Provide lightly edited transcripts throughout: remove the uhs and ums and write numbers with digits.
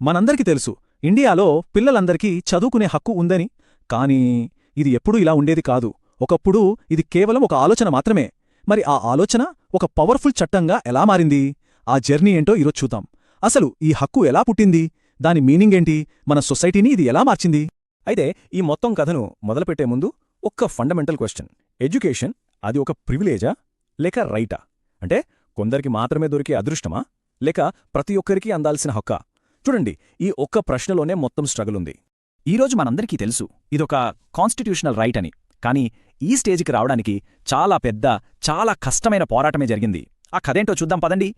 మనందరికీ తెలుసు, ఇండియాలో పిల్లలందరికీ చదువుకునే హక్కు ఉందని. కానీ ఇది ఎప్పుడూ ఇలా ఉండేది కాదు. ఒకప్పుడు ఇది కేవలం ఒక ఆలోచన మాత్రమే. మరి ఆ ఆలోచన ఒక పవర్ఫుల్ చట్టంగా ఎలా మారింది? ఆ జర్నీ ఏంటో ఈరోజు చూద్దాం. అసలు ఈ హక్కు ఎలా పుట్టింది? దాని మీనింగేంటి? మన సొసైటీని ఇది ఎలా మార్చింది? అయితే ఈ మొత్తం కథను మొదలుపెట్టే ముందు ఒక్క ఫండమెంటల్ క్వశ్చన్. ఎడ్యుకేషన్ అది ఒక ప్రివిలేజా లేక రైటా? అంటే కొందరికి మాత్రమే దొరికే అదృష్టమా లేక ప్రతి ఒక్కరికీ అందాల్సిన హక్కా? చూడండి, ఈ ఒక్క ప్రశ్నలోనే మొత్తం స్ట్రగుల్ ఉంది. ఈరోజు మనందరికీ తెలుసు ఇదొక కాన్స్టిట్యూషనల్ రైట్ అని. కానీ ఈ స్టేజికి రావడానికి చాలా పెద్ద, చాలా కష్టమైన పోరాటమే జరిగింది. ఆ కథేంటో చూద్దాం పదండి.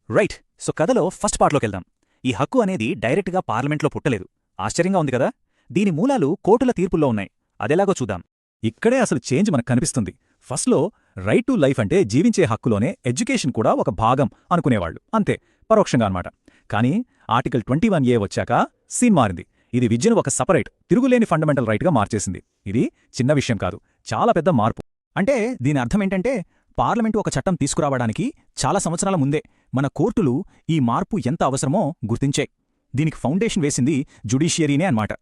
రైట్. సో కథలో ఫస్ట్ పార్ట్లోకెళ్దాం. ఈ హక్కు అనేది డైరెక్ట్గా పార్లమెంట్లో పుట్టలేదు. ఆశ్చర్యంగా ఉంది కదా? దీని మూలాలు కోర్టుల తీర్పుల్లో ఉన్నాయి. అదెలాగో చూద్దాం. ఇక్కడే అసలు చేంజ్ మనకు కనిపిస్తుంది. ఫస్ట్లో రైట్ టు లైఫ్ అంటే జీవించే హక్కులోనే ఎడ్యుకేషన్ కూడా ఒక భాగం అనుకునేవాళ్లు. అంతే, పరోక్షంగా అన్నమాట. కానీ ఆర్టికల్ 21A వచ్చాక సీన్ మారింది. ఇది విద్యను ఒక సపరేట్, తిరుగులేని ఫండమెంటల్ రైట్గా మార్చేసింది. ఇది చిన్న విషయం కాదు, చాలా పెద్ద మార్పు. అంటే దీని అర్థమేంటంటే పార్లమెంటు ఒక చట్టం తీసుకురావడానికి చాలా సంవత్సరాల ముందే మన కోర్టులు ఈ మార్పు ఎంత అవసరమో గుర్తించాయి. దీనికి ఫౌండేషన్ వేసింది జ్యుడిషియరీనే అన్నమాట.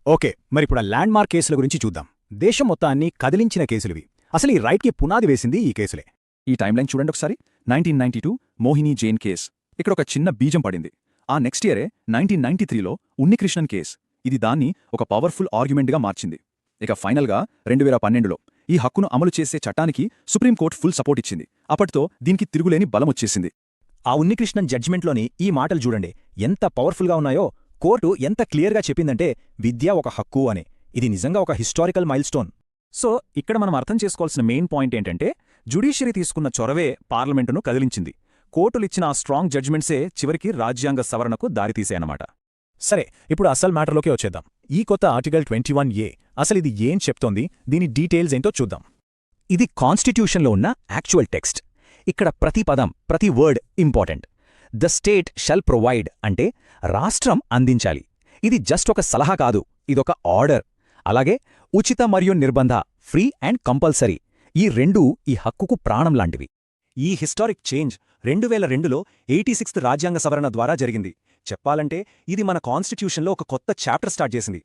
ఓకే, మరిప్పుడు ఆ ల్యాండ్మార్క్ కేసుల గురించి చూద్దాం. దేశం మొత్తాన్ని కదిలించిన కేసులివి. అసలు ఈ రైట్కి పునాది వేసింది ఈ కేసులే. ఈ టైంలైన్ చూడండి ఒకసారి. 1992 మోహిని జైన్ కేస్. ఇక్కడ ఒక చిన్న బీజం పడింది. ఆ నెక్స్ట్ ఇయరే 1993లో ఉన్నికృష్ణన్ కేస్. ఇది దాన్ని ఒక పవర్ఫుల్ ఆర్గ్యుమెంట్గా మార్చింది. ఇక ఫైనల్గా 2012లో ఈ హక్కును అమలు చేసే చట్టానికి సుప్రీంకోర్టు ఫుల్ సపోర్ట్ ఇచ్చింది. అప్పటితో దీనికి తిరుగులేని బలమొచ్చేసింది. ఆ ఉన్నికృష్ణన్ జడ్జిమెంట్లోని ఈ మాటలు చూడండి, ఎంత పవర్ఫుల్గా ఉన్నాయో. కోర్టు ఎంత క్లియర్గా చెప్పిందంటే విద్య ఒక హక్కు అని. ఇది నిజంగా ఒక హిస్టారికల్ మైల్స్టోన్. సో ఇక్కడ మనం అర్థం చేసుకోవాల్సిన మెయిన్ పాయింట్ ఏంటంటే జ్యుడిషియరీ తీసుకున్న చొరవే పార్లమెంటును కదిలించింది. కోర్టులిచ్చిన ఆ స్ట్రాంగ్ జడ్జిమెంట్సే చివరికి రాజ్యాంగ సవరణకు దారితీసాయన్నమాట. సరే, ఇప్పుడు అసలు మ్యాటర్లోకి వచ్చేద్దాం. ఈ కొత్త ఆర్టికల్ 21A అసలు ఇది ఏం చెప్తోంది? దీని డీటెయిల్స్ ఏంటో చూద్దాం. ఇది కాన్స్టిట్యూషన్లో ఉన్న యాక్చువల్ టెక్స్ట్. ఇక్కడ ప్రతి పదం, ప్రతి word important. The state shall provide అంటే రాష్ట్రం అందించాలి. ఇది జస్ట్ ఒక సలహా కాదు, ఇదొక ఆర్డర్. అలాగే ఉచిత మరియు నిర్బంధ, ఫ్రీ అండ్ కంపల్సరీ, ఈ రెండూ ఈ హక్కుకు ప్రాణం లాంటివి. ఈ హిస్టారిక్ చేంజ్ 2002లో 86th రాజ్యాంగ సవరణ ద్వారా జరిగింది. చెప్పాలంటే ఇది మన కాన్స్టిట్యూషన్లో ఒక కొత్త చాప్టర్ స్టార్ట్ చేసింది.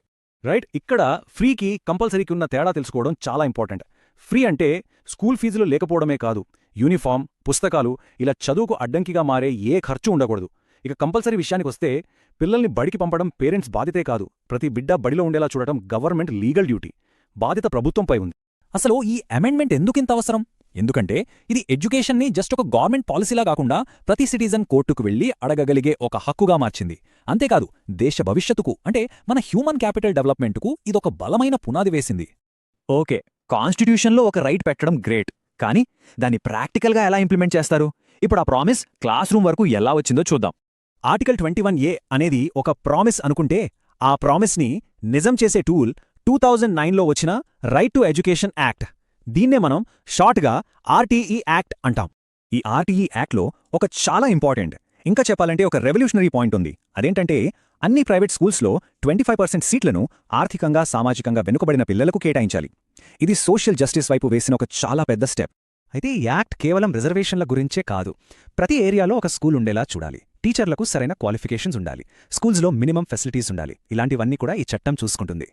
రైట్. ఇక్కడ ఫ్రీకి కంపల్సరీకి ఉన్న తేడా తెలుసుకోవడం చాలా ఇంపార్టెంట్. ఫ్రీ అంటే స్కూల్ ఫీజులు లేకపోవడమే కాదు, యూనిఫామ్, పుస్తకాలు, ఇలా చదువుకు అడ్డంకిగా మారే ఏ ఖర్చు ఉండకూడదు. ఇక కంపల్సరీ విషయానికొస్తే పిల్లల్ని బడికి పంపడం పేరెంట్స్ బాధ్యతే కాదు, ప్రతి బిడ్డ బడిలో ఉండేలా చూడటం గవర్నమెంట్ లీగల్ డ్యూటీ. బాధ్యత ప్రభుత్వంపై ఉంది. అసలు ఈ అమెండ్మెంట్ ఎందుకింత అవసరం? ఎందుకంటే ఇది ఎడ్యుకేషన్ని జస్ట్ ఒక గవర్నమెంట్ పాలసీలా కాకుండా ప్రతి సిటిజన్ కోర్టుకు వెళ్లి అడగగలిగే ఒక హక్కుగా మార్చింది. అంతేకాదు, దేశ భవిష్యత్తుకు అంటే మన హ్యూమన్ క్యాపిటల్ డెవలప్మెంట్కు ఇదొక బలమైన పునాది వేసింది. ఓకే, కాన్స్టిట్యూషన్లో ఒక రైట్ పెట్టడం గ్రేట్, కానీ దాన్ని ప్రాక్టికల్గా ఎలా ఇంప్లిమెంట్ చేస్తారు? ఇప్పుడు ఆ ప్రామిస్ క్లాస్ రూమ్ వరకు ఎలా వచ్చిందో చూద్దాం. ఆర్టికల్ 21A అనేది ఒక ప్రామిస్ అనుకుంటే, ఆ ప్రామిస్ని నిజం చేసే టూల్ 2009లో వచ్చిన రైట్ టు ఎడ్యుకేషన్ యాక్ట్. దీన్నే మనం షార్ట్గా RTE యాక్ట్ అంటాం. ఈ RTE యాక్ట్లో ఒక చాలా ఇంపార్టెంట్, ఇంకా చెప్పాలంటే ఒక రెవల్యూషనరీ పాయింట్ ఉంది. అదేంటంటే అన్ని ప్రైవేట్ స్కూల్స్లో 25% సీట్లను ఆర్థికంగా, సామాజికంగా వెనుకబడిన పిల్లలకు కేటాయించాలి. ఇది సోషల్ జస్టిస్ వైపు వేసిన ఒక చాలా పెద్ద స్టెప్. అయితే ఈ యాక్ట్ కేవలం రిజర్వేషన్ల గురించే కాదు, ప్రతి ఏరియాలో ఒక స్కూల్ ఉండేలా చూడాలి. టీచర్లకు సరైన క్వాలిఫికేషన్స్ ఉండాలి. స్కూల్స్లో మినిమం ఫెసిలిటీస్ ఉండాలి. ఇలాంటివన్నీ కూడా ఈ చట్టం చూసుకుంటుంది.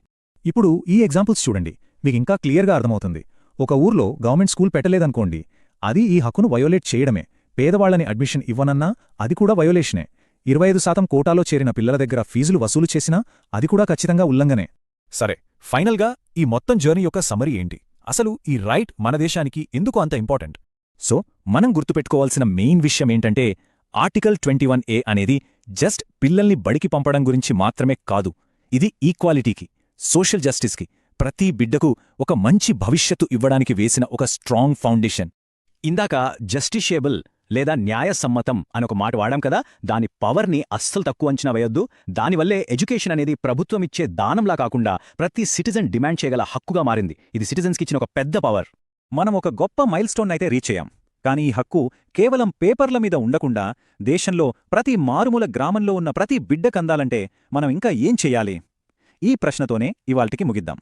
ఇప్పుడు ఈ ఎగ్జాంపుల్స్ చూడండి, మీకు ఇంకా క్లియర్గా అర్థమవుతుంది. ఒక ఊర్లో గవర్నమెంట్ స్కూల్ పెట్టలేదనుకోండి, అది ఈ హక్కును వయోలేట్ చేయడమే. పేదవాళ్లని అడ్మిషన్ ఇవ్వనన్నా అది కూడా వయోలేషనే. 25% కోటాలో చేరిన పిల్లల దగ్గర ఫీజులు వసూలు చేసినా అది కూడా ఖచ్చితంగా ఉల్లంఘనే. సరే, ఫైనల్గా ఈ మొత్తం జర్నీ యొక్క సమరీ ఏంటి? అసలు ఈ రైట్ మన దేశానికి ఎందుకు అంత ఇంపార్టెంట్? సో మనం గుర్తుపెట్టుకోవాల్సిన మెయిన్ విషయం ఏంటంటే ఆర్టికల్ 21A అనేది జస్ట్ పిల్లల్ని బడికి పంపడం గురించి మాత్రమే కాదు. ఇది ఈక్వాలిటీకి, సోషల్ జస్టిస్కి, ప్రతి బిడ్డకు ఒక మంచి భవిష్యత్తు ఇవ్వడానికి వేసిన ఒక స్ట్రాంగ్ ఫౌండేషన్. ఇందాక జస్టిషియబుల్ లేదా న్యాయసమ్మతం అనొక మాట వాడాం కదా, దాని పవర్ని అస్సలు తక్కువ అంచనా వేయొద్దు. దానివల్లే ఎడ్యుకేషన్ అనేది ప్రభుత్వమిచ్చే దానంలా కాకుండా ప్రతి సిటిజన్ డిమాండ్ చేయగల హక్కుగా మారింది. ఇది సిటిజన్స్కి ఇచ్చిన ఒక పెద్ద పవర్. మనం ఒక గొప్ప మైల్స్టోన్ అయితే రీచ్ అయ్యాం. కానీ ఈ హక్కు కేవలం పేపర్ల మీద ఉండకుండా దేశంలో ప్రతి మారుమూల గ్రామంలో ఉన్న ప్రతి బిడ్డకందాలంటే మనం ఇంకా ఏం చెయ్యాలి? ఈ ప్రశ్నతోనే ఇవాల్టికి ముగిద్దాం.